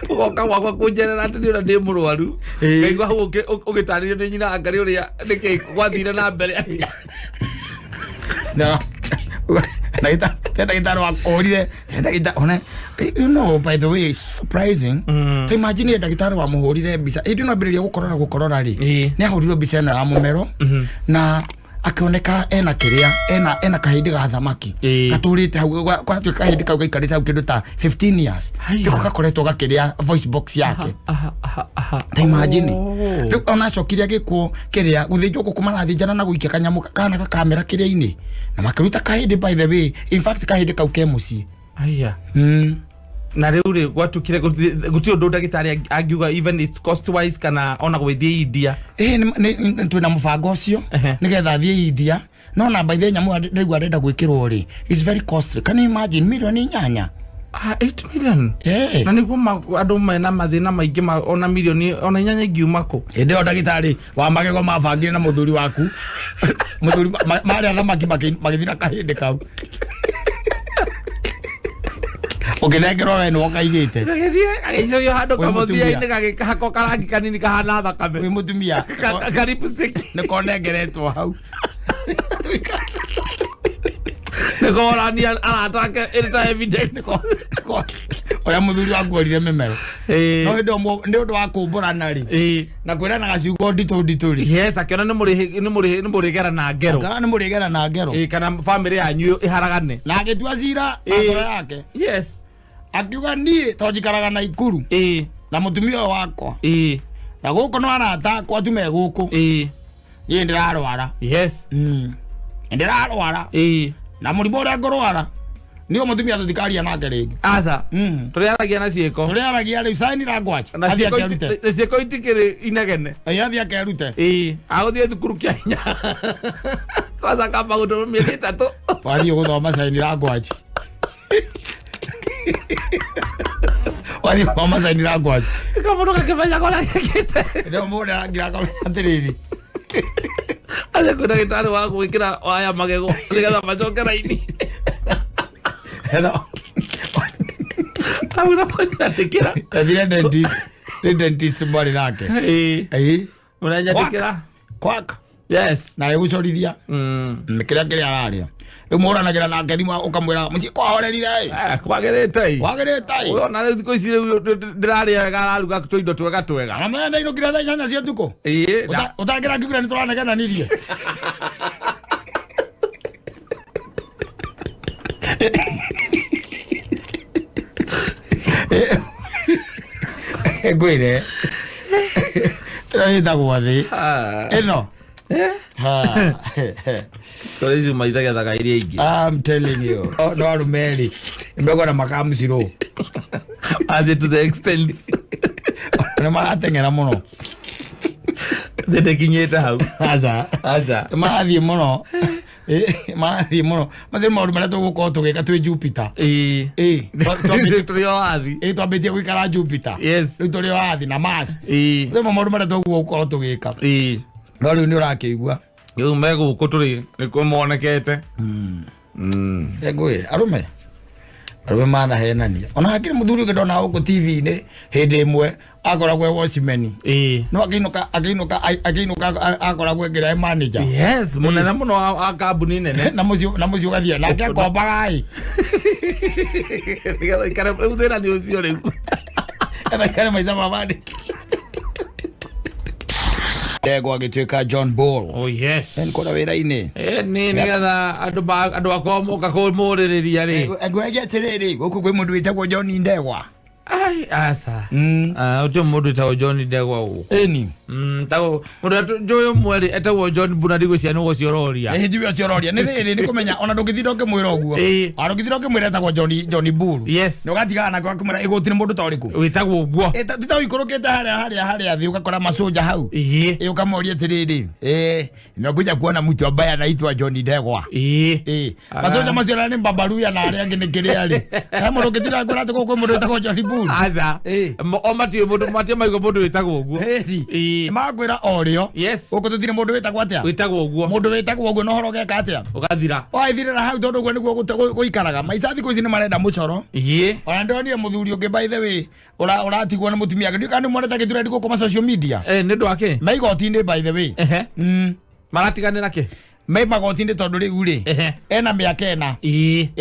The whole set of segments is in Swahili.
Ugoka gwakwa kunjerera ati ni ura ndi murwaru. Ngaigua hau ugitaririo ni nyina angari uria niki gwathire na mbere ati. No. Ndagitari wa orire ndagitari you know, by the way, it's surprising. To imagine ndagitari wa muhurire mbica indi no ambiriria gukorora ri ni ahurirwo mbica na ya mumero na akioneka ena kiria ena kahindi ga thamaki gaturite hau kwa tu kahindi kau gaikarite hau kindu ta 15 years ndiko gakoretwo gakiria voice box yake. To imagine riu ona cokiria gikuo kiria guthinjwo gukumana thinjana na guikia kanyamu kana ka kamera kiria-ini na makiruta kahindi. By the way, in fact kahindi kau ke muci aya na riu ri gwatukire guti undu ndagitari angiuga even it's cost wise kana ona gwithie India ni twina mubango ucio nigetha thie India no na by the nyamu ndigwa arenda gwikirwo ri it's very costly. Can you imagine milioni 8 8 million na niguo andu mena mathina maingi ona milioni ona 8 ingiumako ende ndagitari wa magego mabangire na muthuri waku muthuri mari athamaki magithira kahindi kau ukinengerwo we no kaigite agicio yo hando kamothia-ini gagikahako karangi kanini kahana thakame wi mutumia karibu stick ni konengeretwo hau niko orania aratake irita evidence oya muthuri waku orire memero no ndi undu wa kumburana ri na kwirana gaciugo ndito ri yes akiona ni murigera na ngero kana ni murigera na ngero kana family yanyu iharagane na agitua cira na ngoro yake yes akiuga nie tojikaraga na ikuru na mutumia wakwa na guko no arata kwa tume guko nie ndirarwara yes ndirarwara na muribo ria ngorwara ndio mutumia tutikaria nake ringi asa turiaragia na cieko turiaragia ri saini ra ngwacha na cieko itikiri inegene ayathi akerute aguthie thukuru kia hinya kwanza kamba gutu miezi 3 wathi guthoma saini ra ngwacha wathi guthoma saini ra ngwacha kama ndo kakifanya kona kite ndio muda rangira kama atiriri ade kuna gitari wa gwikira waya magego nigetha macoke raini hello Tauna kwa tikira the dentist mwari nake unanyatikira kwaka yes na egucorithia kiria araria riu muranagira nake thimu ukamwira muci kwahorerire kwagirite ona riu thiko ici ndiraria gararuga tuindo twega na mena ino kira thaa 8 cia tuko utangira ngigura ni turanegana nirie gwire trai gwathi eno Toizu maithaga daga iria ingi. I'm telling you. No arumeri. Mbego na makamusiro. Add to the extent. Na maratengera muno. Dede kinyeta hau. Aza. Marathie muno. Marathie muno. Maze mauru mara tuguko tugeka twi Jupiter. Turio athi. Twambitie gwikara Jupiter. Yes. Turio athi na Mars. Maze mauru mara tuguko tugeka. No riu ni urakeigua. Yo mego kuturi ni kumonekete. Egwe arume mana henania. Ona hakiri muthuri ukidona huko TV ni hindi imwe akoragwe watchman. No akinuka akoragwe ngira manager. Yes, munene muno a kambuni nene. Na mucio gathia na akombaga ai. Ndiga ikare uthira ni ucio riu. Ena kare maiza mabadi. Ego agitweka John Ball. Oh yes. En kora wira-ini. Ni nigetha andu akomoka kumuriria ri. Egwege tiriri guku kwi mundu witagwo John Ndegwa. Ai asa. Uti mundu witagwo John Ndegwa u. Eni. Tago mundu njoyo mweri etagwo John Bunadigo ciano gociororia. Ndiwe ciororia. Ni riri ni kumenya ona ndugithiro kimwira uguo. Arugithiro kimwira etagwo John Bull. Yes. Nugatiga na kwa kumira igutire mundu toriku. Witagwo uguo. Tita ikurukite haria thi ugakora masoja hau. Ukamoria tiriri. Nakuja kuona mtu ambaye anaitwa John Ndegwa. Masoja macio ni Babaruya na aria angi ni kiria ri. Mundu ngithira ngora tuko mundu etagwo John Bull. thukuru aza o matio mundu matio maigo mundu witagwo uguo makwira orio yes uko tutire mundu witagwo atia witagwo uguo mundu witagwo uguo no horo geka atia ugathira oithirira hau tondu gwe niguo guikaraga maica thiku ici ni marenda mucoro ona ndonire muthuri ungi by the way uratigwo ni mutumia ndio kandi mwaneta kitura ndiko kwa social media ni ndwake maigotinde by the way maratiganira ke magotinde tondu riu ri ena miaka ena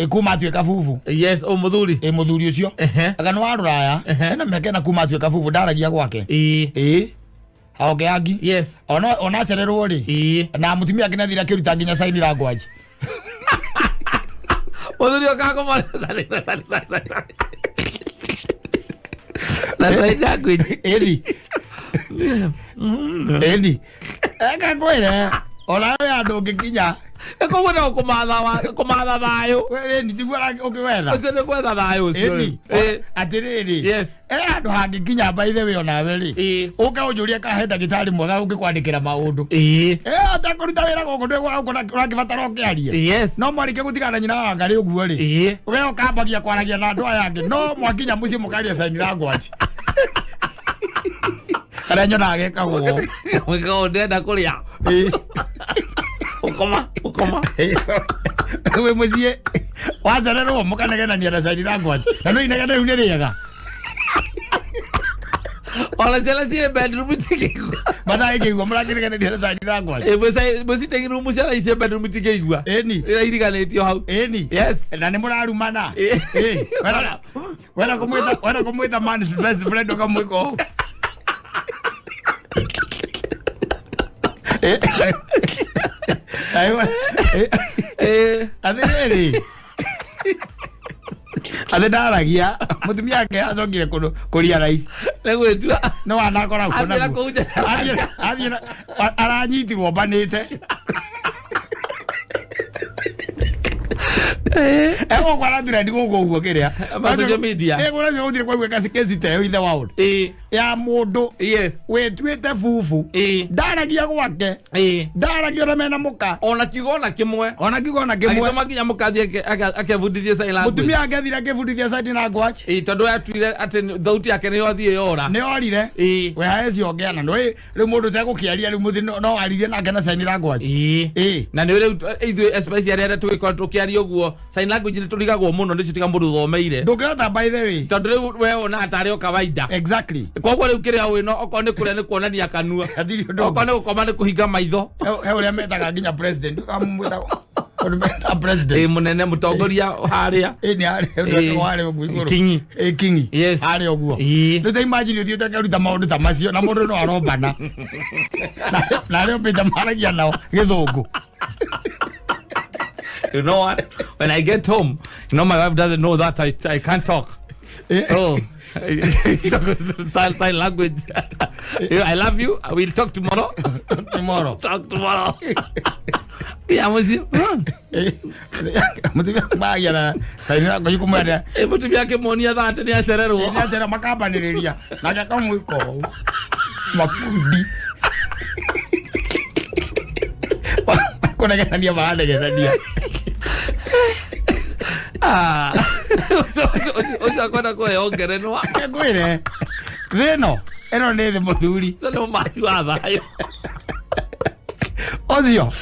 kuma atuika bubu yes o muthuri muthuri ucio agano wa ruraya ena miaka ena kuma atuika bubu ndaragia gwake aoge agi yes ona cererwo ri na mutumia kinathira kiruta nginya sign language muthuri okagoma na sign language Edi eka kwere ola we andu ngikinya eko wena kumatha thayo we ni tigwara ukiwetha ucio ni gwetha thayo ucio atiriri yes andu hangikinya by the way ona we ri uka unjuria ka he ndagitari mwega ungikwandikira maundu atakuruta wira guku ndio urakibatara ukiaria yes no mwarike gutigana nyina wa ngari uguo ri we ukambagia kwaragia na andu aya angi no mwakinya muci mukaria sign language kana nyona ageka guo wega ndenda kuria ukoma we mucie wazarero mukanegena ni sign language na no inegena ni riega ola cela si bedroom tikigwa bada ikigwa murakirigana ni sign language musi tengiru cela isi bedroom tikigwa eni ira iriganetio hau eni yes na ni murarumana wala kumwita man's best friend okamwiko athiriri athindaragia mutumia ake acokire kuria rais negwitua no anakora kuo aranyitirwo mbanite ego kwa ndira ndigugo uguo kiria social media ego na uthire kwa gweka kesi teo in the world ya mundu yes wetwite fufu ndaragia gwake ndaragia na mena muka ona kigona kimwe agitoma kinya mukathie akebundithia sign language mutumia akathira akebundithia sign language tondu atwire ati thauti yake ni yothie yora ni orire we haezi ongeana no ri mundu tegukiaria ri muthi no aririe nake na sign language na ni ri ithu especially ari tukikora tukiaria uguo sign language ni turigagwo muno ndicio tiga mundu thomeire ndugeta by the way tondu ri we ona atari o kawaida exactly kwa riu kiria wino oko ni kuria ni kuonania kanua oko ni gukoma ni kuhinga maitho he uria metaga nginya president ukamwita meta president munene mutongoria haria ni haria wale uguo iguru kingi yes haria uguo no ta imagine uthio ta karuta maundu ta macio na mundu no arombana na rio pita maragia nao githungu. You know what? When I get home, you know my wife doesn't know that I can't talk. So sign language. I love you. We'll talk tomorrow. Talk tomorrow. Yeah, musi. Muti baya na sign language kumada. Muti byake monia that ni aserero. Ni asera makaba ni relia. Na jaka mwiko. Makudi. Kuna gania baada ya dia. Oja akona kuongerenwa kwire thino eno ni thi muthuri no mayu athayo ozio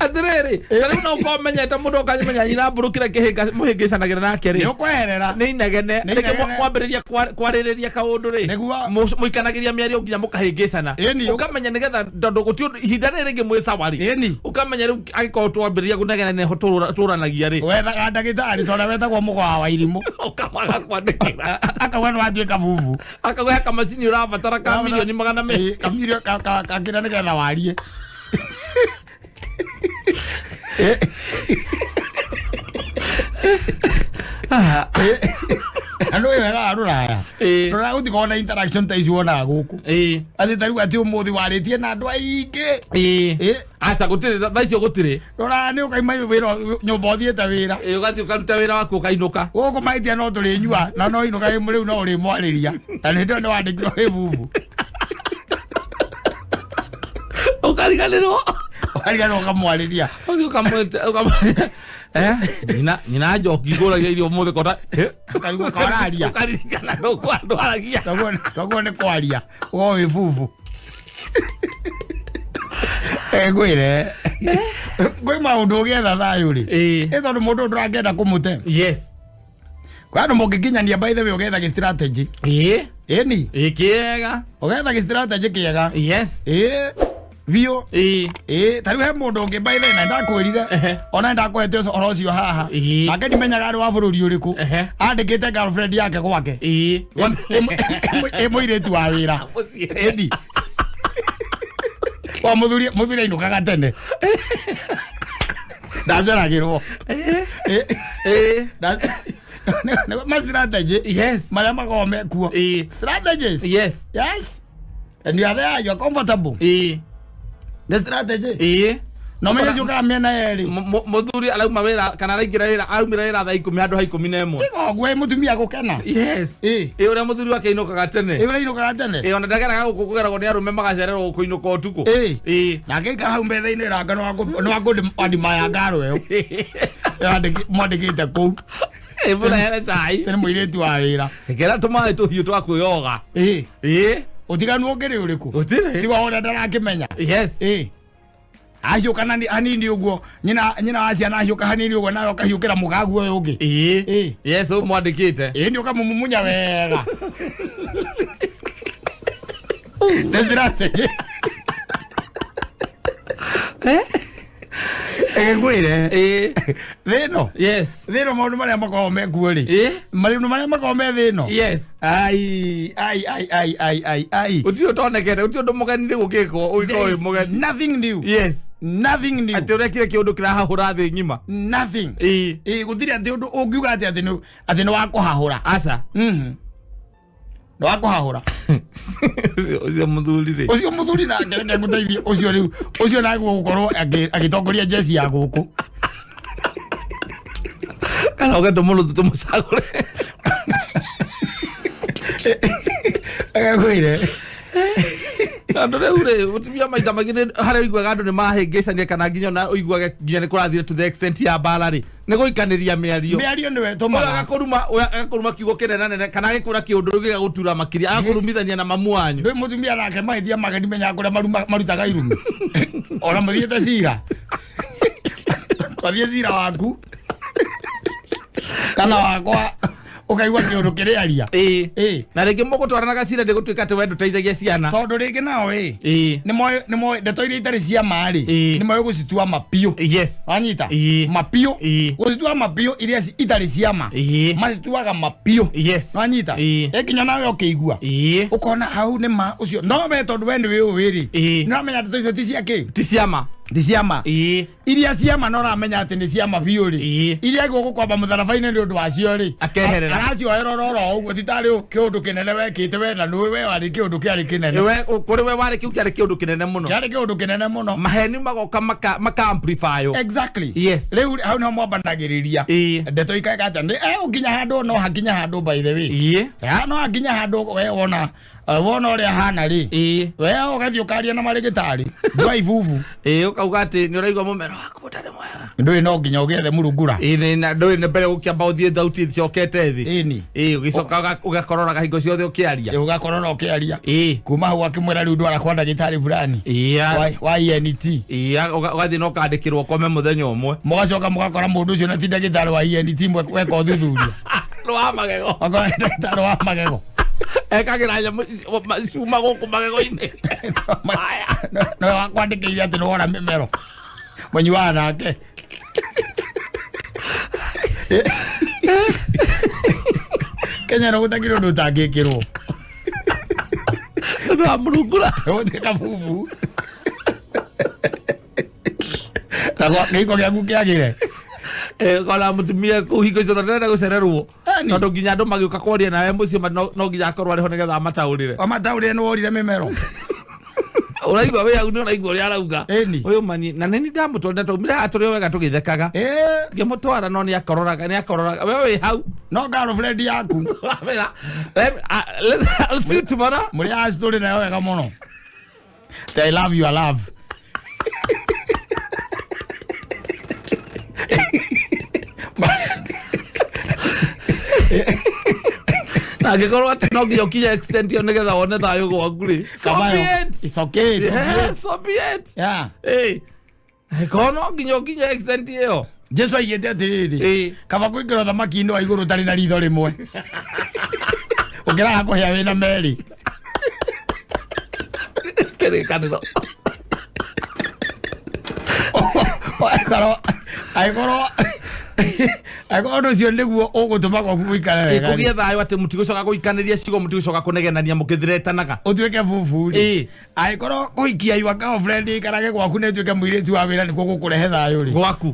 atiriri kana no komenyete mundu ukanyimenya nyina mburukire kihinga muhingicanagira nake ri ukweherera ni inegene nike mwambiriria kwaririria kaundu ri muikanagiria miario nginya mukahingicana ukamenya nigetha tondu guti ihinda riri ringi mwi sawari ukamenya riu agiko twambiriria kunegena ne turanagia ri wethaga ndagitari tondu wetagwo mugwa wa irimu ukamaga kwandikira akagwa no atwika bubu akagwa kamacini urabatara ka milioni 200 kamilio kakira nigetha warie ando wega aruraya rora uti kona interaction ta icio na guku ati tariu ati umuthi waritie na andu aingi asa gutire thaicio gutire rora ni ukaima wira nyumba uthiete wira ugati ukaruta wira waku ukainuka guku maitia no turi nyua na no inuka imu riu no uri mwariria na ni ndo wandikirwo he bubu ukariganirwo ukamwariria Nyina njoki ngũragia irio mũthĩ kota ũkarigwo kwararia ũkaririkana no kwandũ aragia koguo nĩ kwaria woĩ bubu ngwĩre gwĩ maũndũ ũgĩetha thayũ-rĩ ĩ tondũ mũndũ ndũrangĩenda kũmũte kwandũ mũngĩkinyania by the way ũgetha gĩ-strategy ĩni kĩega ũgetha gĩ-strategy kĩega biũ tarĩu he mũndũ ũngĩ by the way na ndakwĩrire ona ndakwete ũhoro ũcio haha nake ndimenyaga arĩ wa bũrũri ũrĩkũ andĩkĩte girlfriend yake gwake mũirĩtu wa wĩra ĩni wa mũthuri ainũkaga tene ndaceragĩrwo strategy marĩa makoragwo mekuo strategies and you are there, you are comfortable the strategy no menye ciũkaga mĩena yerĩ mũthuri arauma wĩra kana araingĩra wĩra aumĩra wĩra thaa 10 handũ ha 11 ngwe mũtumia gũkena ũrĩa mũthuri wake ainũkaga tene ona ndageraga gũkũ kũgeragwo nĩ arũme magacererwo kũinũka ũtukũ nake aikara hau metha-inĩ ranga nĩ wa kũndimaya ngaro ĩyo mwandĩkĩte kũu mũrehere cai nĩ mũirĩtu wa wĩra ĩkĩra tũmaĩ tũhiũ twa kwĩyoga ũtiganu ũngĩrĩ ũrĩkũ tiga ũrĩa ndarakĩmenya aciũka hanini ũguo nyina wa ciana aciũka hanini ũguo nawe ũkahiũkĩra mũgagu ũyũ ũngĩ ũyũ mwandĩkĩte nĩ ũkamũmumunya wega nĩ strategy ngwĩre thĩno maũndũ marĩa makoragwo mekuo-rĩ maũndũ marĩa makoragwo me thĩno ũtirĩ ũtonekete ũtirĩ ũndũ mũgeni nĩ gũkĩkwo ũgĩkorwo wĩ mũgeni nothing new atĩ ũrekire kĩũndũ kĩrahahũra thĩ ng'ima nothing gũtirĩ atĩ ũndũ ũngiuga atĩ nĩ wa kũhahũra aca nĩ wa kũhahũra ũcio mũthuri nake reke ngũteithie ũcio rĩu ũcio nagwo gũkorwo agĩtongoria njeci ya gũkũ kana ũgetwo mũrũtũ tũmũcagũre agagwĩre andũ rĩu-rĩ mũtumia maita maingĩ harĩa ũiguaga andũ nĩ mahĩngĩcania kana nginya ona ũiguage nginya nĩ kũrathire to the extent ya mbara-rĩ nĩ gũikanĩria mĩario nĩwe tũmaga agakũruma kiugo kĩnenanene kana agĩkũra kĩũndũ rĩu gĩgagũtura makĩria agakũrumithania na mamu wanyu ndũĩ mũtumia nake mahĩtia mageni menyaga kũrĩa marutaga irumi ona mũthiĩte cira twathiĩ cira waku kana wakwa ũkaigua kĩũndũ kĩrĩaria na rĩngĩ mũgũtwaranaga cira ndĩgũtuĩka atĩ we ndũteithagia ciana tondũ rĩngĩ nao nĩmoĩ ndeto iria itarĩ cia ma-rĩ nĩmoĩ gũcitua mapiũ wanyita mapiũ gũcitua mapiũ iria itarĩ cia ma macituaga mapiũ wanyita ĩkinya nawe ũkĩigua ũkona hau nĩ ma ũcio no we tondũ we nĩwe ũĩ-rĩ nĩwamenya ndeto icio ti cia kĩ ti cia ma iria ciama no ramenya atĩ nĩ ciama biũ-rĩ iria gũkwamba mũtharaba-inĩ nĩ ũndũ wacio-rĩ aracioera oro ũguo titarĩ kĩũndũ kĩnene wekĩte we na nĩwe we warĩ kĩũndũ kĩarĩ kĩnene kũrĩ we warĩ kĩu kĩarĩ kĩũndũ kĩnene mũno maheni magoka maka-amplify exactly rĩu hau nĩho mwambanagĩrĩria ndeto ikaga atĩ ũkinya handũ no hakinya handũ by the way no hakinya handũ we wona ũrĩa hana-rĩ we ũgathiĩ ũkaria na marĩgĩtarĩ ndwa ibubu ũkauga atĩ nĩ ũraigua mũmero waku ũtarĩ mwega ndũĩ no nginya ũgethe mũrungura ndũĩ nĩ mbere gũkĩamba ũthiĩ thauti ciokete thĩ ũgĩcoka ũgakorora hingo ciothe ũkĩaria ũgakorora ũkĩaria kuma hau akĩmwĩra rĩu ndwara kwa ndagĩtarĩ fulani wa ENT ũgathiĩ na ũkandĩkĩrwo kome mũthenya ũmwe mũgacoka mũgakora mũndũ ũcio na ti ndagĩtarĩ wa ENT weka ũthuthuria wa magego okorwo nĩ ndagĩtarĩ wa magego ekagĩra cuma gũkũ magego-inĩ no wakwandĩkĩire atĩ nĩ wona mĩmero mũnyuaga nake Kenya no gũtakĩrĩ ũndũ ũtangĩkĩrwo ũndũ wa mũrungura ũgũtuĩka bubu na gĩko gĩaku kĩagĩre kona mũtumia kũu hingo icio tondũ ndĩrenda gũcererwo tondũ nginya andũ magĩũka kwaria nawe mũciĩ no nginya akorwo arĩho nĩgetha amataũrĩre nĩ worire mĩmero ũraigua wĩ hau nĩ ũraigua ũrĩa arauga ũyũ mani na nĩ ndamũtwarire twaumire haha tũrĩ wega tũgĩthekaga ngĩmũtwara no nĩ akororaga we wĩ hau no girlfriend yaku I'll see you tomorrow mũrĩ haha tũrĩ nayo wega mũno I love your love Na ngĩkorwo atĩ no nginya ũkinye extent ĩyo nĩgetha wone thayũ gwaku rĩ. It's okay. So be it. Yeah. Ngĩkorwo no nginya ũkinye extent ĩyo. Jesu aigĩte atĩrĩrĩ, kaba kũingĩra ũthamaki-inĩ wa igũrũ ũtarĩ na ritho rĩmwe. Ũngĩraga kũhĩa wĩna merĩ. Kĩrĩkanĩro. Akorwo ũcio nĩguo ũgũtũma gwaku gũikara wega. Kũgĩa thayũ atĩ mũtigũcoka gũikanĩria ciugo mũtigũcoka kũnegenania mũkĩthiretanaga. Ũtuĩke bubu rĩ. Akorwo kũikia your girlfriend ikarage gwaku nĩ tuĩke mũirĩtu wa wĩra nĩkuo gũkũrehe thayũ rĩ.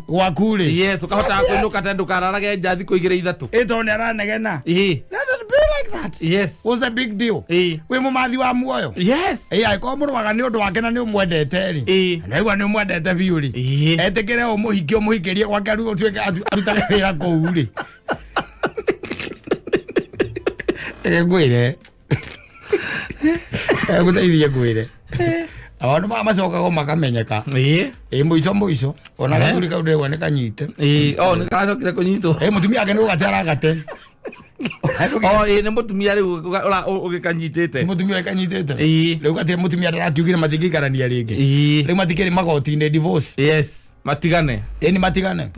Gwaku rĩ. Yes, ũkahota kũinũka tena ndũkararage nja thikũ 2-3. Ĩto nĩ aranegena. Doesn't be like that. Yes. What's the big deal? Wĩ mũmathi wa muoyo. Yes. Akorwo mũrwaga nĩ ũndũ wake na nĩ ũmwendete rĩ. Na igua nĩ ũmwendete biũ rĩ. Etĩkĩre ũmũhikie ũmũhikĩrie gwake rĩu ũtuĩke arutage wĩra kũu rĩ. Ngwĩre. Gũteithie ngwĩre. Awandu macokaga makamenyeka. Mũico ona gathuri kau ndĩrigua nĩ kanyite. Nĩ karacokire kũnyitwo. Mũtumia wake nĩ ũgatwara gate. Nĩ mũtumia rĩu ũgĩkanyitĩte. Ti mũtumia ũgĩkanyitĩte. Rĩu gatirĩ mũtumia ndarakiugire matingĩikarania rĩngĩ. Rĩu matikĩrĩ magoti-inĩ divorce. Yes. Matigane. Nĩ matigane.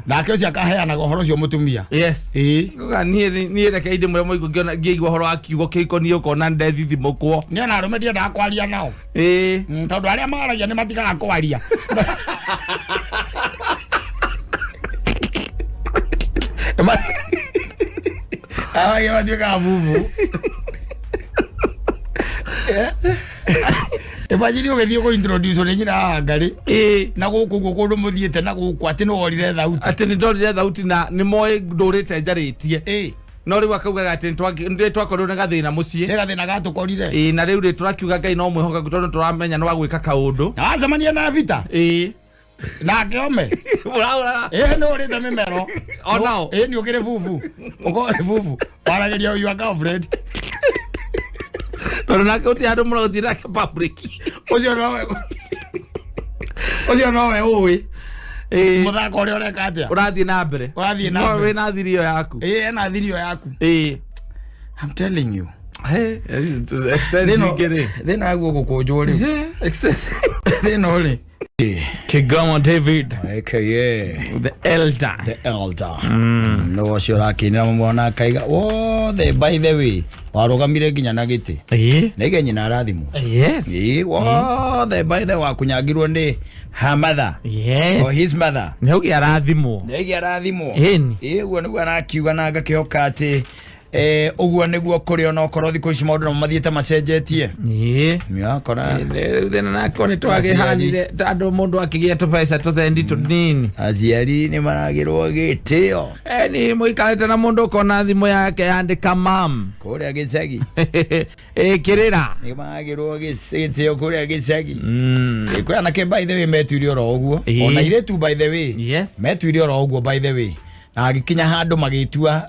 Nake ũcio akaheanaga ũhoro ũcio mũtumia. Yes. Niĩ reke inde mũrĩa mũigua ngĩigua ũhoro wa kiugo kĩikoniĩ ũkona ndethithimũkwo. Niĩ ona arũme ndiendaga kwaria nao. Tondũ arĩa maragia nĩ matigaga kwaria. Matuĩkaga bubu. Imagine ũgĩthiĩ kũ-introduce nĩ nyina wa Ngarĩ. Na gũkũ kũndũ mũthiĩte na gũkũ atĩ nĩ worire thauti. Atĩ nĩ ndorire thauti na nĩ moĩ ndũrĩte njarĩtie. No rĩu akaugaga atĩ nĩ twakorirwo nĩ gathĩna mũciĩ. Nĩ gathĩna gatũkorire. Na rĩu tũrakiuga Ngai no mwĩhoka tondũ tũramenya nĩ wa gwĩka kaũndũ. Na wacemania na Vita. Nake ome. Nĩ ũrĩte mĩmero. Onao. Nĩ ũkĩrĩ bubu. Ũkorwo bubu. Waragĩria your girlfriend. Tondũ nake ũti handũ mũragũthiĩ nake public. Ũcio nowe ũĩ. Mũthako ũrĩa ũreka atĩa? Ũrathiĩ na mbere. No wĩna thiri ĩyo yaku. Ena thiri ĩyo yaku. I'm telling you. Thĩna guo gũkũnjwo rĩ. Thĩna ũrĩ. Kigoma David, aka the elder. No ũcio ũrakinĩra mũmwana akaiga wothe by the way warũgamire nginya na gĩtĩ. Nĩge nyina arathimwo. Yes. Wothe by the way wakunyangirwo nĩ her mother. Yes. Or his mother. Nĩge arathimwo. Ũguo nĩguo arakiuga na agakĩoka atĩ ũguo nĩguo kũrĩ ona okorwo thikũ ici maũndũ mathiĩte macenjetie. Nĩakora thĩna nako nĩ twagĩhanire tondũ mũndũ akĩgĩa tũbeca tũthendi tũnini. Aciari nĩ maragĩrwo gĩtĩo. Nĩ mũikarĩte na mũndũ ũkona thimũ yake yandĩka mam kũrĩa gĩcagi. Kĩrĩra nĩ maragĩrwo gĩtĩo kũrĩa gĩcagi. Kwĩ anake by the way metuire oro ũguo. Ona airĩtu by the way metuire oro ũguo by the way. Na agĩkinya handũ magĩtua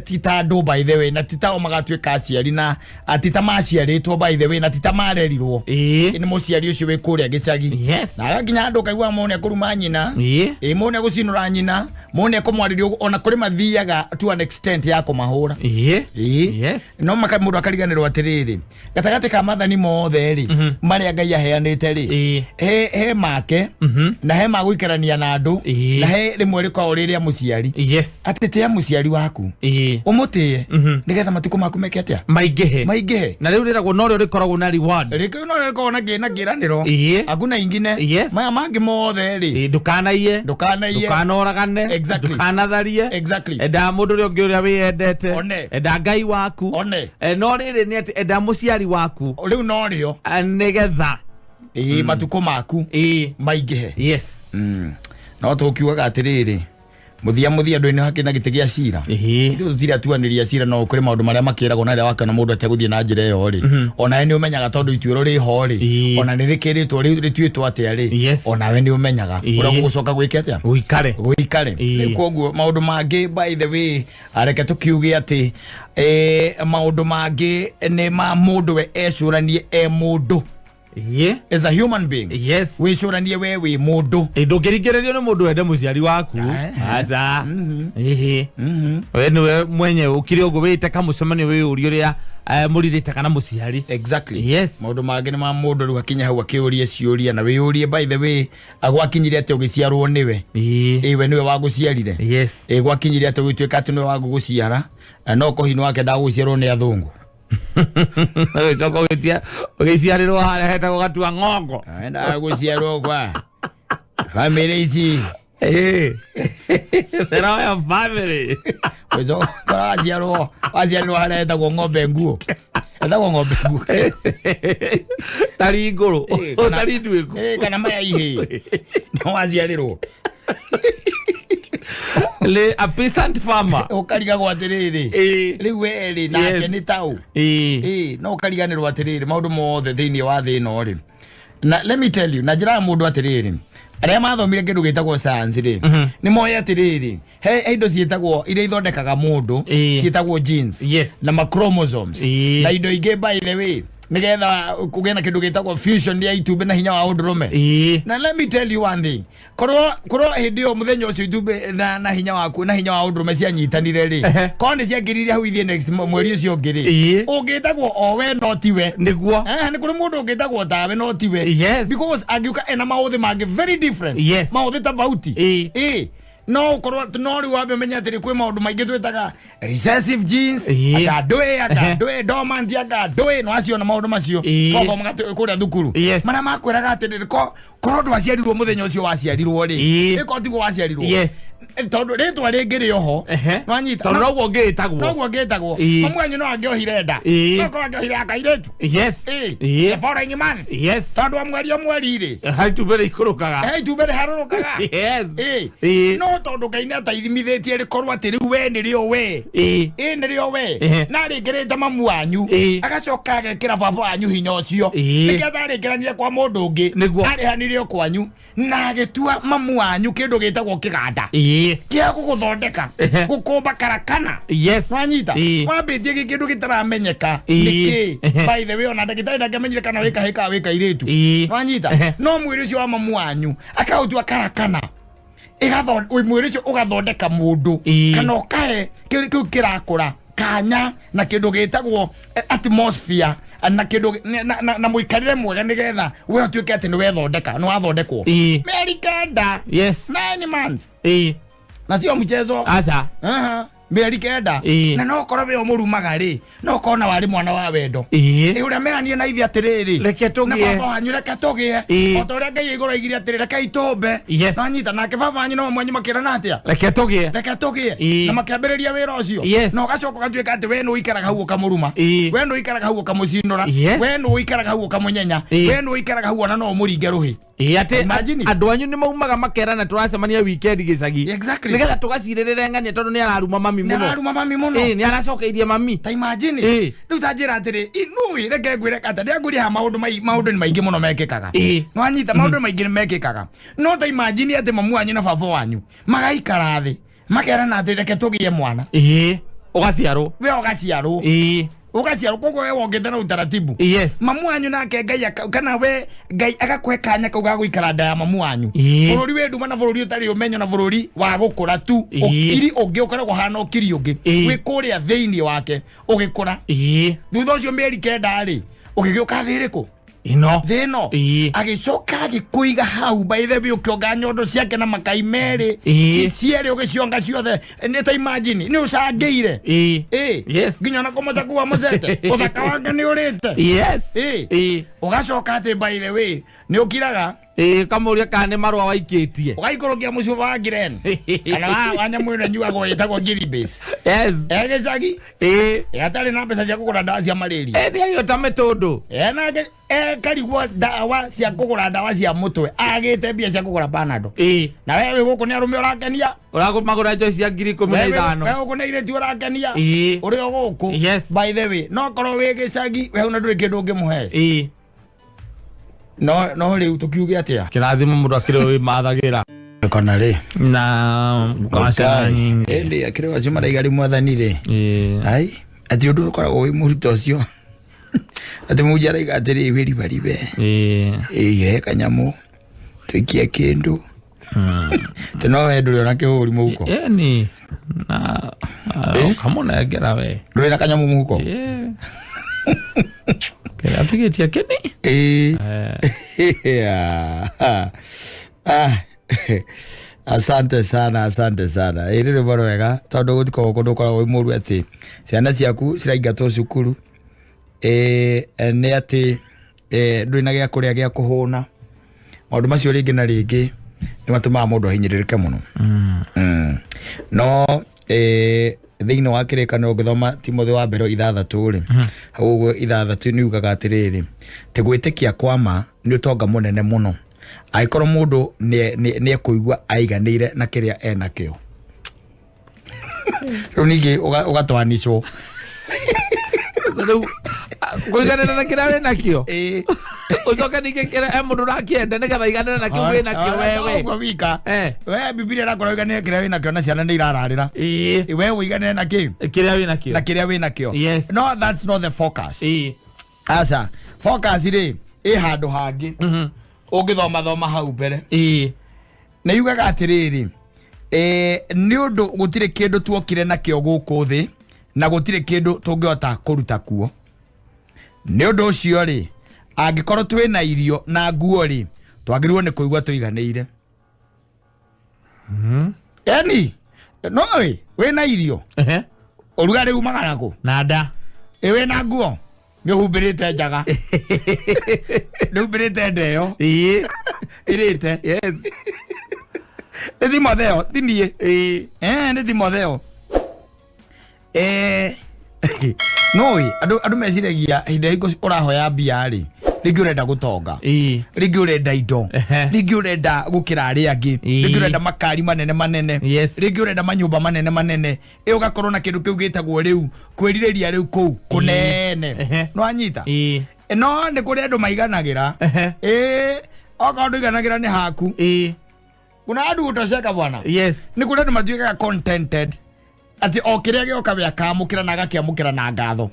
tita andũ by the way na tita o magatuĩka aciari na tita maciarĩtwo by the way na tita marerirwo. Nĩ mũciari ũcio wĩ kũrĩa gĩcagi. Na agakinya handũ kaigua mũne kũruma nyina. Mũne gũcinũra nyina. Mũne kũmwarĩrio ona kũrĩ mathiaga to an extent ya kũmahũra. No mũndũ akariganĩrwo atĩrĩrĩ gatagatĩ ka mathani mothe rĩ marĩa Ngai aheanĩte rĩ he make na he magũikarania na andũ na he rĩmwe rĩkoragwo rĩrĩa mũciari. Atĩtĩa mũciari waku ũmũtĩe nĩgetha matukũ maku meke atĩa maingĩhe. Na rĩu rĩragwo no rĩo rĩkoragwo na reward. Rĩkĩu no rĩo rĩkoragwo na kĩĩranĩro. Hakuna ingine maya mangĩ mothe rĩ ndũkanaiye ndũkanoragane ndũkanatharie enda mũndũ ũrĩa ũngĩ ũrĩa wĩyendete enda Ngai waku no rĩrĩ nĩ atĩ enda mũciari waku rĩu no rĩo nĩgetha matukũ maku maingĩhe. No tũkiugaga atĩrĩrĩ muthia ndũ nĩ hakĩ na gĩtĩ gĩa cira. Tũtira atuanĩria cira no kũrĩ maũndũ marĩa makĩragwo na rĩrĩa wakana mũndũ ategũthiĩ na njĩra ĩyo rĩ ona nĩ ũmenyaga tondũ ituĩro rĩ ho rĩ ona nĩ rĩkĩrĩtwo rĩtuĩtwo atĩa rĩ ona we nĩ ũmenyaga ũrĩa gũcoka gwĩka atĩa gũikare. Koguo maũndũ mangĩ by the way areke tũkiuge atĩ maũndũ mangĩ nĩ ma mũndũ we ecũranie mũndũ as a human being. Yes. We shoranie we mundu. Ndungirigererio ni mundu ende muciari waku. Aza. We niwe mwenye ukiri ugo wite kamucemanio we urio ria muririte kana muciari. Exactly. Yes. Mundu mangĩ nĩ ma mundu rĩu akinya hau akiurie ciuria na we urie by the way agwakinyire ate ugiciarwo niwe. We niwe waguciarire. Yes. Gwakinyire ate gwituĩka ati niwe waguciara no kohino wake ndaguciarwo ni athungu. Choko ugiciarirwo hara hetagwo gatua ng'ongo. Ndaguciarwo kwa family ici. The royal family. Wezo waciarwo hara hetagwo ng'ombe nguo. Hetagwo ng'ombe nguo. Tari ngũrũ. Tari nduĩku. Kana maya ihĩ. No waciarirwo. Le a peasant farmer. Ukarigagwo atiriri. Riu eri nake ni tau. No ukariganirwo atiriri maundu mothe thiini wa thi ino ri. Na let me tell you, na njira mundu atiriri. Aria mathomire kindu gitagwo science ri. Ni moya atiriri. He indo cietagwo ire ithondekaga mundu, cietagwo genes na chromosomes. Na indo ingi by the way nigetha kugena kindu gitagwo fusion ya itube na hinya wa undurume. Na let me tell you one thing, korwo hindi yo muthenya ucio itube na hinya waku na hinya wa undurume cianyitanire ri ko ni ciangiririe hau ithie next mweri ucio ngiri ungitagwo o we no tiwe niguo ni kuri mundu ungitagwo tawe no tiwe because agiuka ena mauthi mangi very different mauthi tabauti no korwo no ri wabe menya atiri kwi maundu maingi twitaga recessive genes agadoe dormant agadoe no acio na maundu macio kogo magate kuria thukuru mana makwiraga atiri korwo ndwaciarirwo muthenya ucio waciarirwo ri iko tigo waciarirwo tondu ritwa ringiri oho nwanyita tondu noguo ngitagwo mamu anyu no angiohire nda no ko angiohire akairetu the following month tondu mweri ri haitubere ikurukaga haitubere harurukaga no tondu Ngai nataithimithitie rikorwo ati riu we ni rio we nirio we na ringirite mamu wanyu agacoka agekira baba wanyu hinya ucio nigetha ringiranire kwa mundu ungi arihanire kwanyu na agitua mamu wanyu kindu gitagwo kiganda kia guguthondeka gukumba karakana wanyita wambitie gikindu gitaramenyeka niki by the way ona ndagitari ndakamenyire kana wika iretu wanyita no mwiri ucio wa mamu wanyu akautua karakana mwiri ucio ugathondeka mundu kana ukahe kiu kirakura kanya na kindu gitagwo atmosphere na kindu na muikarire mwega nigetha we utuike ati ni wethondeka no wathondekwo merikenda 9 months na sio mchezo asa merikenda na no korwe o murumaga ri no kona wari mwana wa wendo uria meranie na ithi atiriri reke tugie na baba wanyu reke tugie o to uria Ngai igoro igiri atiriri reke itombe nanyita nake baba wanyu no mwanyu makirana atia reke tugie na makiambiriria wira ucio no gacoka gatuika ati we no ikaraga hau ukamuruma we no ikaraga hau ukamucindura we no ikaraga hau ukamunyenya we no ikaraga hau ona no muringe ruhi ate andu anyu ni maumaga makerana turacemania weekend gicagi nigetha tugacirĩrĩre ng'ania tondu ni araruma mami muno ni aracokeirie mami ta imagine riu tanjira atiri inui reke ngwire kata ndianguri ha maundu ni maingi muno mekikaga no anyita maundu maingi ni mekikaga no ta imagine ati mamu wanyu na baba wanyu magaikara thi makerana ati reke tugie mwana ugaciarwo ugaciarwo kogo we wongete na utaratibu mamu wanyu nake Ngai kana we Ngai agakwe kanya kauga guikara nda ya mamu wanyu bururi we nduma na bururi utari umenyo na bururi wa gukura tu ukiri ungi ukoragwo hana ukiri ungi we kuria thiini wake ugikura thutha ucio meri kenda ri ugigiuka thiriku thino agicoka agikuiga hau by the way ukionga nyondo ciake na makai meri ciere ugicionga ciothe ni ta imagine ni ucangeire nginya na komoza kuwa muzete uthaka wake ni urite ugacoka ati by the way ni ukiraga kamuria kane marwa waikitie ugaikorokia mucio wa Giren kana wanya mwira nyuago yetagwo Giri base egecagi atari na mbeca cia kugura ndawa cia malaria ni ayo tametundu nake karigwo ndawa cia kugura ndawa cia mutwe agite mbia cia kugura panado na wewe guku ni arume urakenia magura njo cia 15,000 wewe guku ni ile ti urakenia uri guku by the way no korwo wi gicagi we una nduri kindu ngimuhe no riu tukiuge atia kirathimo mundu akire wi mathagira kana ri na kama ndi akire wacima raiga ri mwathani ri ai ati undu ukoragwo wi murito ucio ati mujara igatiri wiri baribe ire kanyamu tuikie kindu teno wedu na kiuri muko ni na kamona ngera we ndwira kanyamu muko kera tugetia keni asante sana iri boro wega tondu gutiko kundukora wi muru ati ciana ciaku ciraingatwo cukuru ni ati ndwina gya kuria gya kuhuna maundu macio ringi na ringi ni matumaga mundu ahinyiririke muno no thiini wa kirekano ngithoma Timotheo wa mbere 6 hau uguo 6 ni ugaga atiriri ti gwitikia kwama ni utonga munene muno aikoro mundu ni ekuigua aiganire na kiria enakio runigi ugatwanisho kuiganira na kiria enakio ucoka nikira mundu rakienda nigetha iganire na kiu enakio wewe uguo wika we Biblia rakora iganire kiria enakio na ciana ni irararira we uiganire na kiu kiria enakio no, that's not the focus asa focus ri handu hangi ugithoma hau mbere na yugaga atiriri ni undu gutire kindu tuokire na kio guku thi na gutire kindu tungihota kuruta kuo ni undu ucio ri angikorwo twina irio na nguo ri twagirwo ni kuigua tuiganire yani no wina irio urugari umagara ku na nda wina nguo ni humbirite njaga ni humbirite ndeo irite yes ni Timotheo tinie ni Timotheo no andu meciragia hinda hingo urahoya mbia ri ringi urenda gutonga ringi urenda indo ringi urenda gukira ari angi ringi urenda makari manene ringi urenda manyumba manene ugakorwo na kindu kiu gitagwo riu kwiririria riu kuu kunene no anyita no ni kuri andu maiganagira oka andu iganagira ni haku kuna andu utoceka bwana ni kuri andu matuikaga contented ati okiria gioka bia kamukira na gakiamukira na ngatho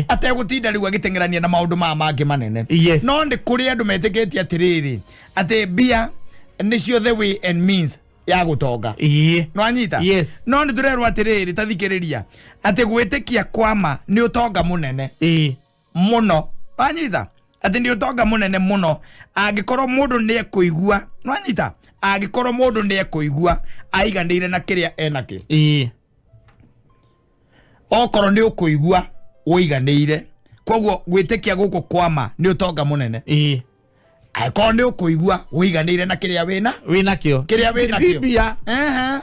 ate gutinda riu agitengerania na maundu mangi manene no ndi kuri andu metikitie atiriri ati bia nicio the way and means ya gutonga no anyita no ndi turerwa atiriri tathikiriria ati gwitikia kwama ni utonga munene muno anyita ati ni utonga munene muno angikorwo mundu ni ekuigua no anyita angikorwo mundu ni ekuigua aiganire na kiria enake okoro ni ukuigua uiganire koguo gwitikia guku kwama ni utonga munene akoro ni ukuigua uiganire na kiria wina kio bibia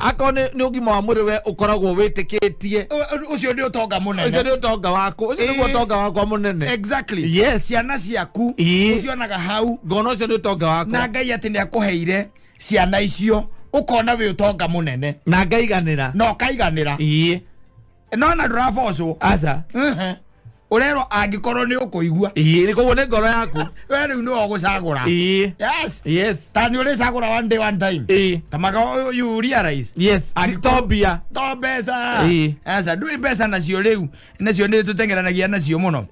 akoro ni ugima wa mwiri we ukoragwo witikitie ucio ni utonga munene ucio ni utonga wako ucio ni utonga wako munene exactly ciana ciaku ucio naga hau ngono ucio ni utonga wako na Ngai ati ni akuheire ciana icio ukona we utonga munene na ngaiganira no kaiganira no na drafoso asa urero angikorwo ni ukuigua ni koguo ni ngoro yaku we riu no gucagura yes tani uri cagura one day one time tamaga you realize agitobia to besa asa ndui besa nacio riu nacio ni tutengeranagia nacio muno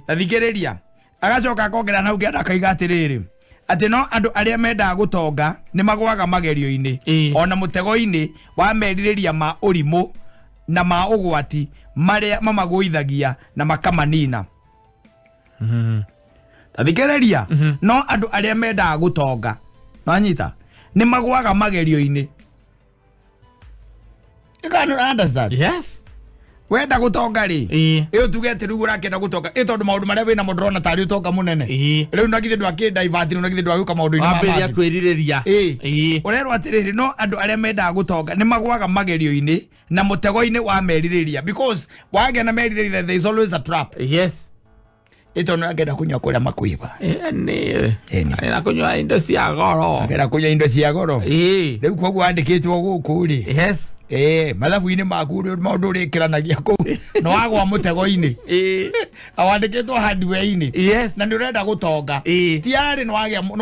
athikiriria agacoka kongera nau kianda kaiga atiriri ati no andu aria menda gutonga ni magwaga magerio-ini ona mutego-ini wa meririria ma urimu na ma ugwati maria mamaguithagia na makamanina tathikiriria no andu aria menda gutonga no anyita ni magwaga magerio-ini you can understand wenda gutonga ri iyo tugete riu urakenda gutonga itondu maundu maria wina modrona tari utonga munene riu nagithi ndu akidivert no nagithi ndu aguka maundu ina mabia kwiririria urero atiriri no andu aria menda gutonga ni magwaga magerio-ini na mutego-ini wa meririria because wage na meririria there is always a trap ito no agenda kunywa kuria makuiba na kunywa indo cia goro agenda kunywa indo cia goro riu koguo andikitwo guku ri malabu-ini maku ri maundu urikiranagia ku no wagwa mutego-ini awandikitwo hardware-ini na ni urenda gutonga tiari no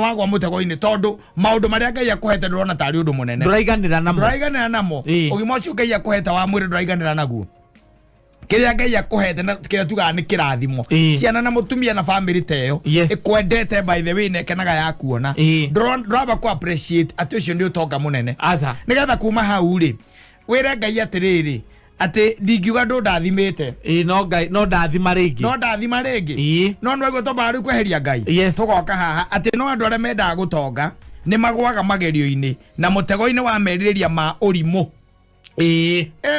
wagwa mutego-ini tondu maundu maria Ngai akuhete ndurona tari undu munene nduraiganira namo ugima ucio Ngai akuhete wa mwiri nduraiganira naguo kiria Ngai akuhete na kiria tuga ni kirathimo ciana na mutumia na family teo ikwendete by the way ne kenaga ya kuona ndraba ku appreciate ati ucio ndi utonga munene aza nigetha kuma hau ri wire Ngai atiriri ati ndingiuga ndu ndathimite no ndathima ringi no no gwe to bari kweheria Ngai tugoka haha ati no andu aria mendaga gutonga ni magwaga magerio-ini na mutego-ini wa meririria ma urimu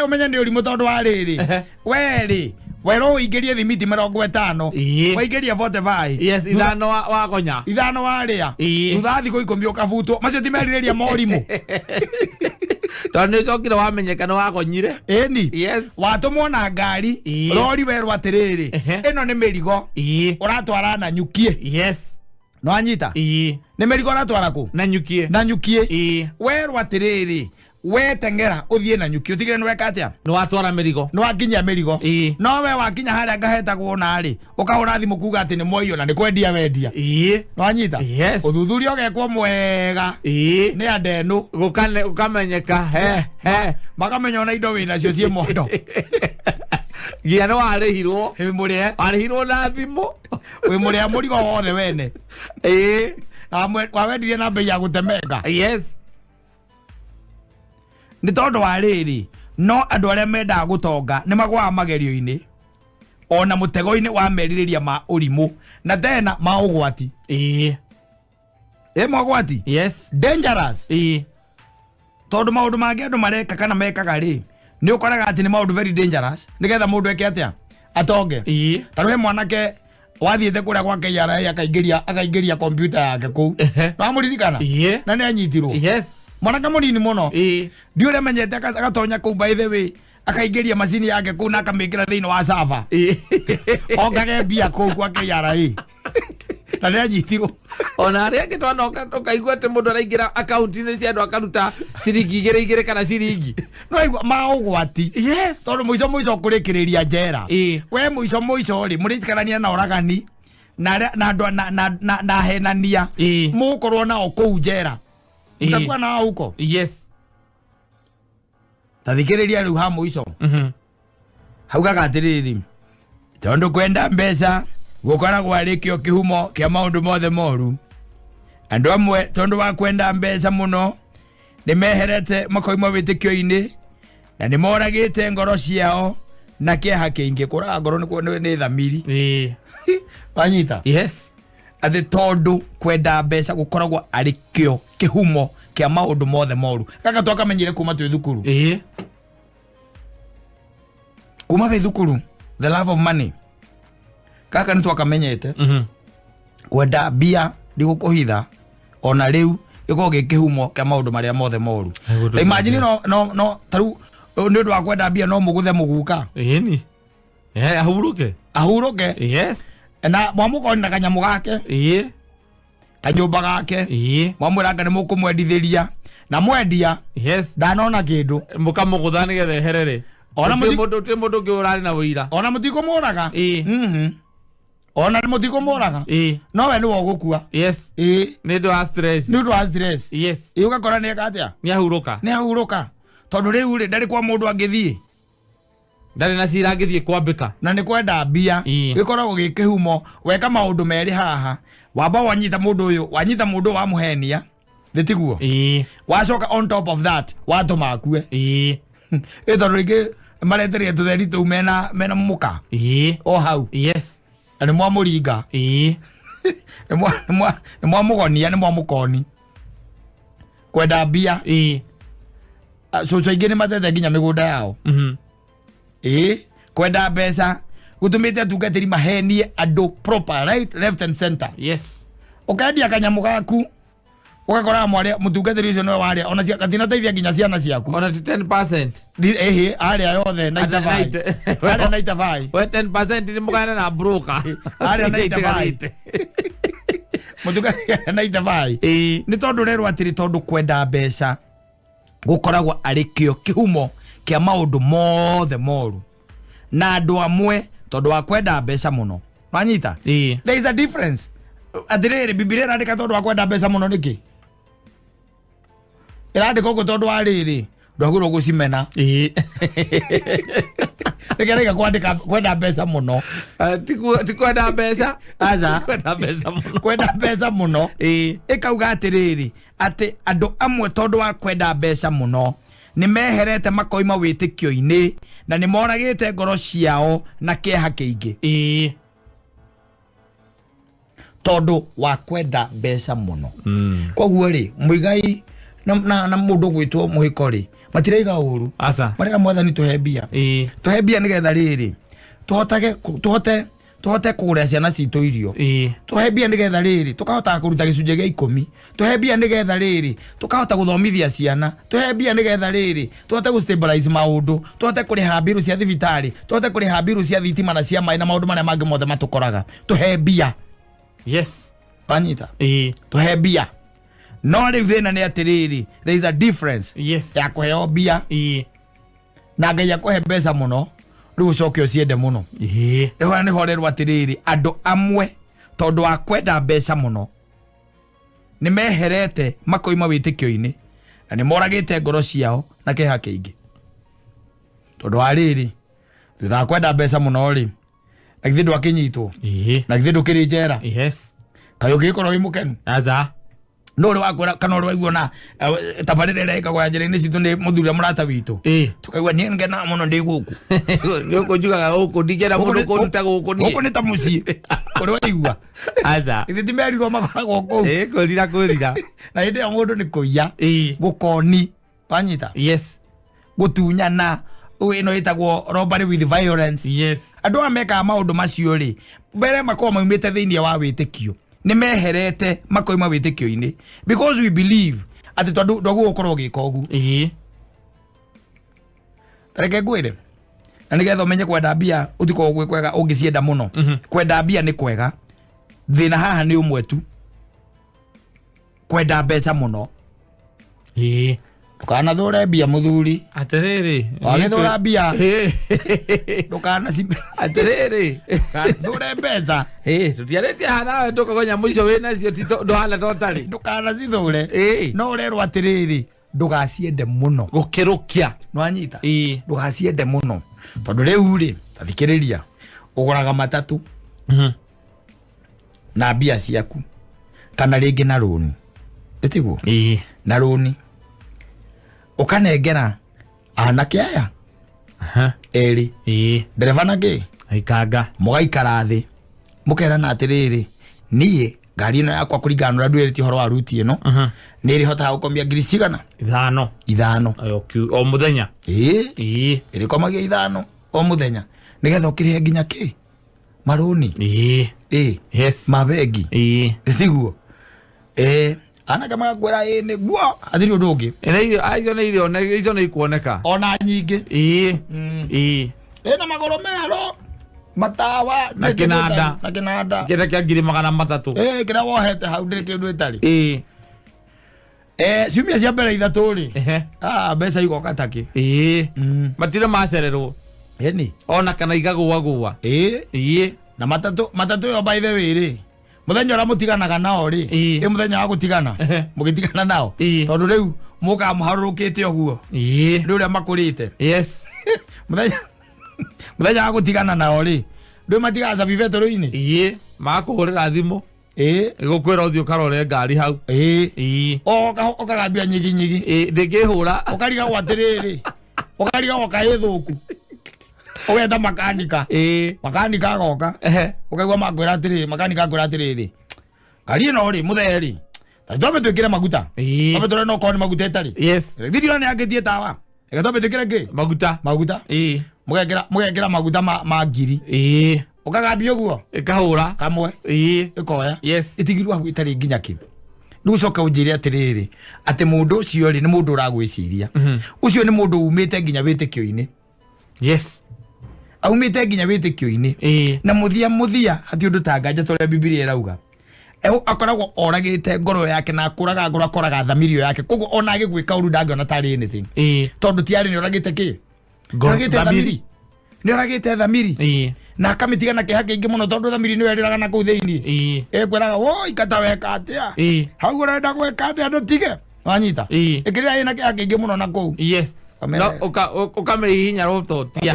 umenya ni urimu tondu wa riri weri wero ingerie thimiti 50 waingeria 45 ithano wa gonya ithano wa ria thutha thiko 10 ukabutwo macio ti meririria ma urimu tondu nicokire wamenyeka ni wagonyire watumwo na ngari rori werwo atiriri ino ni mirigo uratwara na nyukie no anyita ni mirigo uratwara ku na nyukie werwo atiriri wetengera uthie na nyuki utigire ni weka atia ni watwara mirigo no wakinya mirigo no we wakinya haria ngahetagwo nari ukahura thimu kuga ati ni moyo na ni kwendia wendia no anyita uthuthuria ugekwo mwega ni andenu gukamenyeka makamenya ona indo wina cio cie mondo gia no arihirwo arihirwo na thimu we muria murigo wothe wene na wawendirie na bei ya gutemenga ni tondu wa riri no andu aria mendaga gutonga ni magwaga magerio-ini ona mutego-ini wa meririria ma urimu na tena ma ugwati mogwati dangerous tondu maundu mangi andu mareka kana mekaga ri ni ukoraga ati ni maundu very dangerous nigetha mundu eke atia atonge taru he mwanake wathiete kuria gwa KRA akaingiria computer yake ku no amuririkana na ni anyitirwo mwanaka munini muno ndiure menyete agatonya ku by the way akaingiria macini yake ku na akamikira thiini wa server ongage bia ku gwa KRA na ni anyitirwo ona aria kitwana ukaigua ati mundu araingira account-ini cia andu akaruta ciringi igire kana ciringi no igua maugwati tondu muico kurikiriria njera we muico ri murikarania na oragani na henania mukorwo nao kuu njera utakuwa na huko tathikiriria riu ha muico haugaga atiriri tondu kwenda mbeca gukoragwo ari kio kihumo kia maundu mothe moru andu amwe tondu wa kwenda mbeca muno ni meherete makoimo witikio-ini na ni moragite ngoro ciao na kieha kiingi kuraga ngoro ni thamiri wanyita ati tondu kwenda mbeca gukoragwo ari kio kihumo kia maundu mothe moru kaka twakamenyire kuma twi thukuru kuma twi thukuru the love of money kaka nitu akamenyete kwenda bia ndigukuhitha ona riu giko gikihumo kia maundu maria mothe moru imagine no taru ni ndu wa kwenda bia no muguthe muguka ahuruke na mwamukoni na kanyamu gake kanyumba gake mwamwiranga ni mukumwendithiria na mwendia ndanona kindu mukamugutha nigetha eherere ona mundu ngi urari na wira ona mutikumuraga ona mutikumuraga no we ni wogukua ni ndu wa stress ugakora ni akatia ni ahuruka tondu riu ri ndari kwa mundu angithie ndari na cira angithie kwambika na ni kwenda mbia gikoragwo gikihumo weka maundu meri haha wamba wanyita mundu wa muhenia nditiguo wacoka on top of that watu makue tondu ringi mareterie tutheri tu mena muka o hau ni mwamuringa ni mwamugonia ni mwamukoni kwenda mbia coco ingi ni matete nginya migunda yao kwenda mbeca gutumite atungatiri mahenie andu proper right left and center ukendia kanyamu gaku ugakora mwaria mutungatiri ucio no waria ona cia katina teithia nginya ciana ciaku ona 10% aria yothe na itavai aria na itavai we 10% ni mugana na broker aria na itavai mutungatiri na itavai ni tondu rerwa atiri tondu kwenda mbeca gukoragwo ari kio kihumo kia maundu mothe moru na andu amwe tondu wa kwenda mbeca muno wanyita there is a difference atiriri Biblia irandika tondu wa kwenda mbeca muno niki irandika uguo tondu wa riri ndwagirwo gucimena Nigerega kwenda mbeca muno. Ti kwenda mbeca. Aza. Kwenda mbeca muno. Kwenda mbeca muno. Ikauga atiriri ati andu amwe tondu wa kwenda mbeca muno ni meherete makoima witikio-ini na ni moragite ngoro ciao na kieha kiingi. Tondu wa kwenda mbeca muno. Koguo ri muigai na mundu gwitwo muhiko ri matiraiga uru. Asa. Marega mwathani tuhe mbia. Tuhe mbia nigetha riri tuhote kuguria ciana citu irio. Tuhe mbia nigetha riri tukahota kuruta gicunje gia 10. Tuhe mbia nigetha riri tukahota guthomithia ciana. Tuhe mbia nigetha riri tuhote gu stabilize maundu. Tuhote kuriha biru cia thibitari. Tuhote kuriha biru cia thitima na cia mai na maundu maria mangi mothe matukoraga. Tuhe mbia. Yes. Panyita. Tuhe mbia. No riu thina ni atiriri, there is a difference. Yes. Ya kuheo mbia na Ngai akuhe mbeca muno riu ucoke uciende muno. Riu ni horerwa atiriri andu amwe tondu wa kwenda mbeca muno ni meherete makoima witikio-ini na ni moragite ngoro ciao na kiha kiingi. Tondu wa riri thutha kwenda mbeca muno ri na githe ndwakinyitwo na githe ndukiri njera. Yes. Kayo gikorwo wi mukenu. Aza. No ri wakora kana ri waigua na tabarire ika kwa njira-ini citu ni muthuri murata witu. Tukaigua ni ngena muno ndi guku. Guku njugaga guku ndigera mundu kuruta guku ni. Guku ni ta mucii. Uri waigua. Aza. Ithi timerirwo makoragwo kuu. Kurira. Na hindi ya mundu ni kuiya. Gukoni. Wanyita. Yes. Gutunyana. Uwe no itagwo robbery with violence. Yes. Andu ameka maundu macio ri mbere makoma maumite thiini wa witikio ni meherete makoima witikio-ini because we believe ati tondu ndogu gukorwo gika ugu. Reke ngwire na nigetha umenye kwenda mbia utiko gwe kwega ungicienda muno. Kwenda mbia ni kwega, thina haha ni umwe tu, kwenda mbeca muno. Kana thore mbia muthuri atiriri wagithura mbia ndukana simba atiriri kana thore mbeca tutiaretie hana ndukagonya muico wina cio tito ndohana totari ndukana cithure no urerwo atiriri ndugaciende muno gukirukia nwanyita ndugaciende muno tondu riu ri tathikiriria uguraga matatu na mbia ciaku kana ringi na roni etiguo na roni ukanengera anake aya eri dereva nage aikanga mugaikara thi mukerana atiriri nie ngari ino yakwa kuringana na ndwiriti horo wa ruti ino ni ri hota gukomia ngiri cigana 5 o muthenya iri komagia 5 o muthenya nigetha ukirihe nginya ki maruni yes mabegi thiguo ana kama gwera ni gwa athiri undu ungi izo ni kuoneka ona nyingi na magoro mero matawa na kinanda kira kia 300 kira wohete hau ndiri kindu itari ciumia cia mbere ithatu ri mbeca igoka taki matire macererwo ni ona kana igagwa na matatu yo by the way ri muthenya ora mutiganaga nao ri muthenya wa gutigana mugitigana nao tondu riu muka muharurukite oguo riu ria makurite yes muthenya wa gutigana nao ri riu matigaga cabibeto ri-ini makuhurira thimu igukwira uthio karore ngari hau okagambia nyigi ndingihura ukariga gwatiriri ukariga gwakahithuku ugeta makanika makanika agoka ukaigua makwira atiriri makanika akwira atiriri ngari ino ri mutheri tatobe twikire maguta tobe tore no koni maguta etari video ni agetie tawa tobe twikire ki maguta mugekira maguta ma ngiri ukagambia uguo ikahura kamwe ikoya itigirwa gwitari nginya ki nucoka unjire atiriri ati mundu ucio ri ni mundu uragwiciria ucio ni mundu umite nginya witikio-ini aumite nginya witikio-ini na muthia hati undu tanganja tore Biblia irauga akoragwo oragite ngoro yake na akuraga ngoro akoraga thamirio yake koguo ona agigwika uru ndangiona tari anything tondu tiari ni oragite ki oragite thamiri ni oragite thamiri na akamitigana kiha kingi muno tondu thamiri ni weriraga na kuu thiini kweraga woi kata weka atia hau urenda gweka atia ndutige wanyita ikirira ina kiha kingi muno na kuu No ukamehihinya roto tia.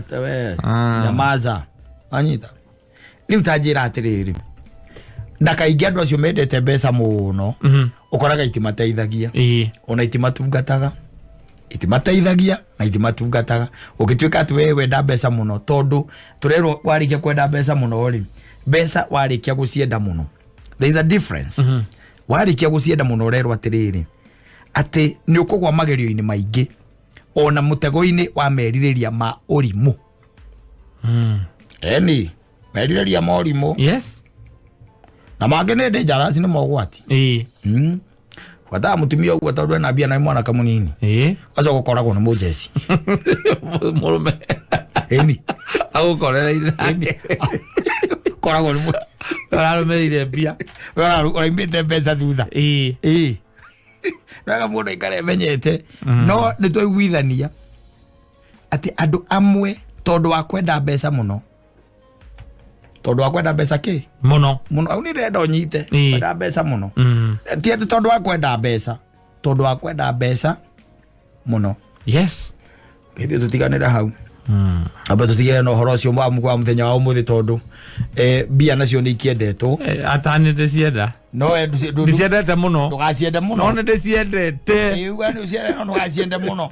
Tawe. Nyamaza. Anyita. Riu tanjira atiriri. Ndakaingi andu acio mendete mbeca muno. Ukoraga itimateithagia. Ona itimatungataga. Itimateithagia na itimatungataga. Ukituika ati wewe wenda mbeca muno tondu turerwo warikia kwenda mbeca muno ri. Mbeca warikia gucienda muno. There is a difference. Warikia gucienda muno urerwo atiriri. Ati ni ukugwa magerio-ini maingi. Ona mutego-ini wa meririria ma urimu. Eni meririria ma urimu. Yes. Na magene de jarasi ni mogwati. Wata mutumia ugo tondu na bia na mwana kamunini. Aca gukoragwo ni mujeci. Murume. Eni. Agukorera ire. Koragwo ni mujeci. Ararumerire bia. Oimbite mbeca thutha. Naga mundu ikare menyete. No ni twaiguithania ati andu amwe tondu wa kwenda mbeca muno. Tondu wa kwenda mbeca ki? Muno. Au ni renda unyite. Kwenda mbeca muno. Ti ati tondu wa kwenda mbeca. Tondu wa kwenda mbeca muno. Yes. Githii tutiganira hau. Aba tutigire no horo cio mwa muthenya wa umuthi tondu bia nacio ni ikiendetwo. Atani ndicienda. No ndiciendete muno. Ndugaciende muno. No ndiciendete. Iwa ni uciende no ndugaciende muno.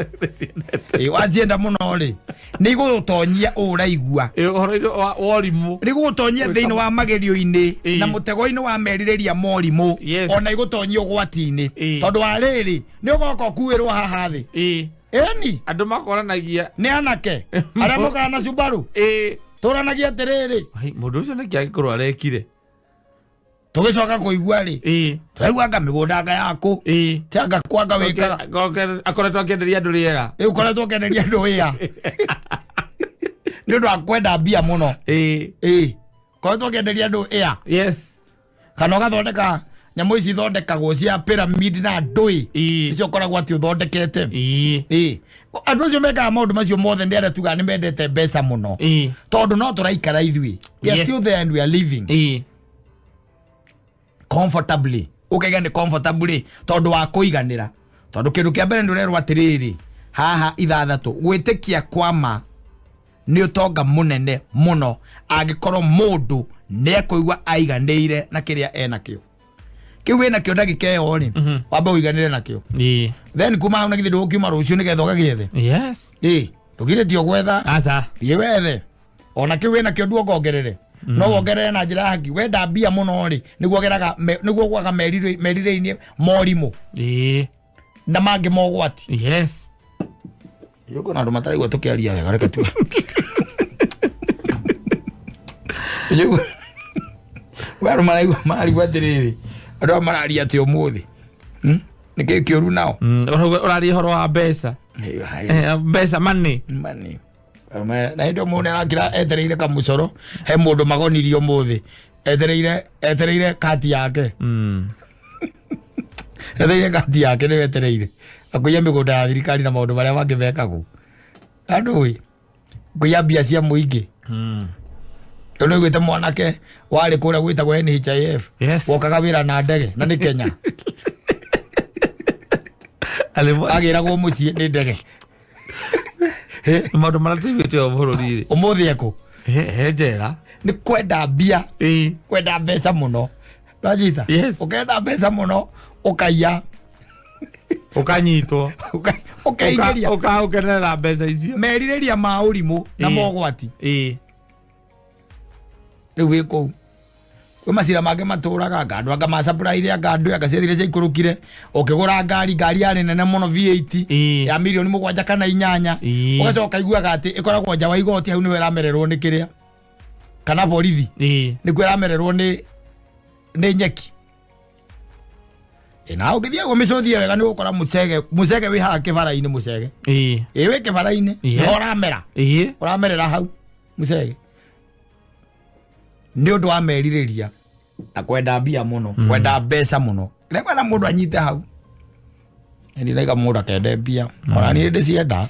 Wacienda muno ri. Ni igutonyia uraigua. Horo worimu. Ni igutonyia thiini wa magerio-ini na mutego-ini wa meririria morimu. Ona igutonyia ugwati-ini. Tondu wa riri ni ugoka kuirwo haha thi. Eni andu makoranagia ni anake aria mukana na Subaru turanagia atiriri mundu ucio ni kiagikorwo arekire tugicoka kuigua ri turaigua anga migunda anga yaku tianga kwanga wikaga akoretwo akienderia andu riega ukoretwo akienderia andu wia ni undu wa kwenda mbia muno koretwo akienderia andu ia yes kana ugathondeka nyamu ici thondekagwo cia pyramid na ndui icio koragwo ati uthondekete andu acio mekaga maundu macio mothe ndi aria tugaga ni mendete mbeca muno tondu no turaikara ithui we are still there and we are living comfortably ukaiga ni comfortably tondu wa kuiganira tondu kindu kia mbere ndurerwo atiriri haha ithathatu gwitikia kwama ni utonga munene muno angikorwo mundu ni akuigwa aiganire na kiria enakio kiu wina kio ndagikeo ri wamba uiganire nakio then kuma una githiru ukiuma rucio ni getho gagiethe yes ndugire tio gwetha aca ye wethe ona kiu wina kio nduo gongerere no wongerere na njira haki wenda mbia muno ri niguo geraga niguo gwaga merire-ini morimu na mangi mogwati yes yuko na ndo mataraigwa tukiaria wega reke tu yuko waro maraigwa atiriri andu mararia ati umuthi niki kioru nao uraria horo wa mbeca mbeca mani na indo mune akira etereire kamucoro he mundu magonirie umuthi etereire kati yake etereire kati yake ni etereire akuya migunda ya thirikari na maundu maria mangi mekagwo andu wi kuya mbia cia muingi tondu gwite mwanake wari kuria gwitagwo NHIF wokaga wira na ndege na ni Kenya agiragwo mucii ni ndege maundu maria tuiguite o bururi umuthi eko he njera ni kwenda mbia kwenda mbeca muno rajita ukenda mbeca muno ukaiya ukanyitwo ukaigeria ukaukenera mbeca icio meririria ma urimu na mogwati riu wiko we macira mange maturaga gandu anga ma supply anga andu anga ciathire cia ikurukire ukigura ngari ya nene muno V8 ya milioni 7 kana 8 ugacoka iguaga ati ikoragwo nja wa igoti hau ni we ramererwo ni kiria kana borithi ni kwe ramererwo ni nyeki na ugithia go micothie wega ni gukora mucege wi haha kibara-ini mucege we kibara-ini uramerera hau mucege ni undu wa meririria na kwenda mbia muno kwenda mbeca muno rega na mundu anyite hau ni rega mundu akende mbia ona ni ndi cienda